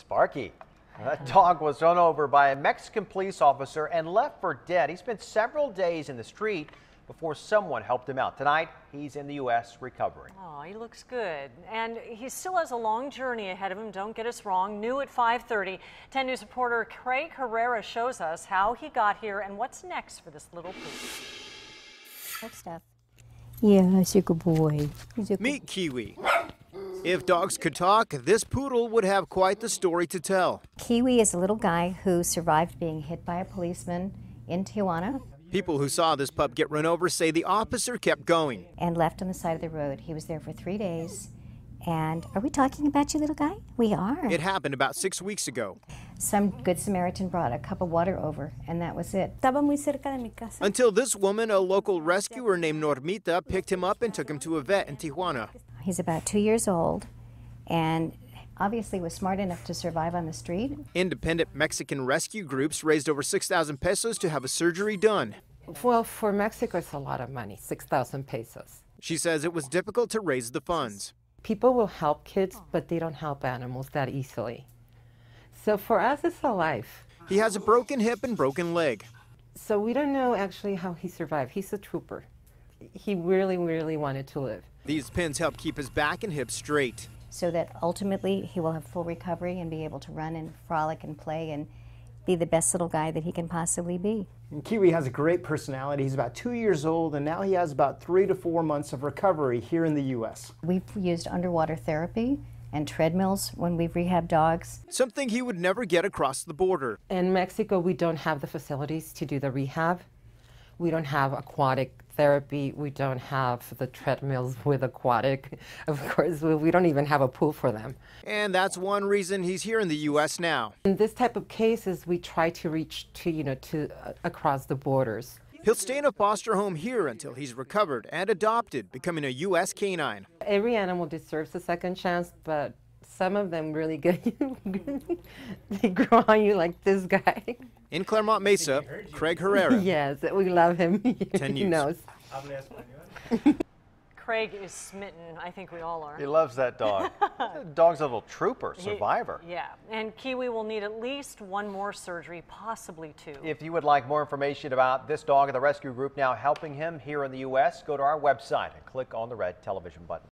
Sparky. That dog was run over by a Mexican police officer and left for dead. He spent several days in the street before someone helped him out. Tonight, he's in the U.S. recovering. Oh, he looks good. And he still has a long journey ahead of him. Don't get us wrong. New at 5:30, 10 News reporter Craig Herrera shows us how he got here and what's next for this little poodle. Stuff. Yeah, he's a good boy. Meet Kiwi. If dogs could talk, this poodle would have quite the story to tell. Kiwi is a little guy who survived being hit by a policeman in Tijuana. People who saw this pup get run over say the officer kept going. And left on the side of the road. He was there for 3 days. And are we talking about you, little guy? We are. It happened about 6 weeks ago. Some good Samaritan brought a cup of water over, and that was it. Estaba muy cerca de mi casa. Until this woman, a local rescuer named Normita, picked him up and took him to a vet in Tijuana. He's about 2 years old, and obviously was smart enough to survive on the street. Independent Mexican rescue groups raised over 6,000 pesos to have a surgery done. Well, for Mexico, it's a lot of money, 6,000 pesos. She says it was difficult to raise the funds. People will help kids, but they don't help animals that easily. So for us, it's a life. He has a broken hip and broken leg. So we don't know actually how he survived. He's a trooper. He really, really wanted to live. These pins help keep his back and hips straight. So that ultimately he will have full recovery and be able to run and frolic and play and be the best little guy that he can possibly be. And Kiwi has a great personality. He's about 2 years old, and now he has about 3 to 4 months of recovery here in the U.S. We've used underwater therapy and treadmills when we've rehabbed dogs. Something he would never get across the border. In Mexico, we don't have the facilities to do the rehab. We don't have aquatic therapy. We don't have the treadmills with aquatic. Of course, we don't even have a pool for them. And that's one reason he's here in the U.S. now. In this type of cases, we try to reach to across the borders. He'll stay in a foster home here until he's recovered and adopted, becoming a U.S. canine. Every animal deserves a second chance, but some of them really get you. They grow on you like this guy. In Claremont Mesa, Craig Herrera. Yes, we love him. 10 He News. knows. Craig is smitten. I think we all are. He loves that dog. That dog's a little trooper, survivor. Yeah, and Kiwi will need at least one more surgery, possibly 2. If you would like more information about this dog and the rescue group now helping him here in the U.S., go to our website and click on the red television button.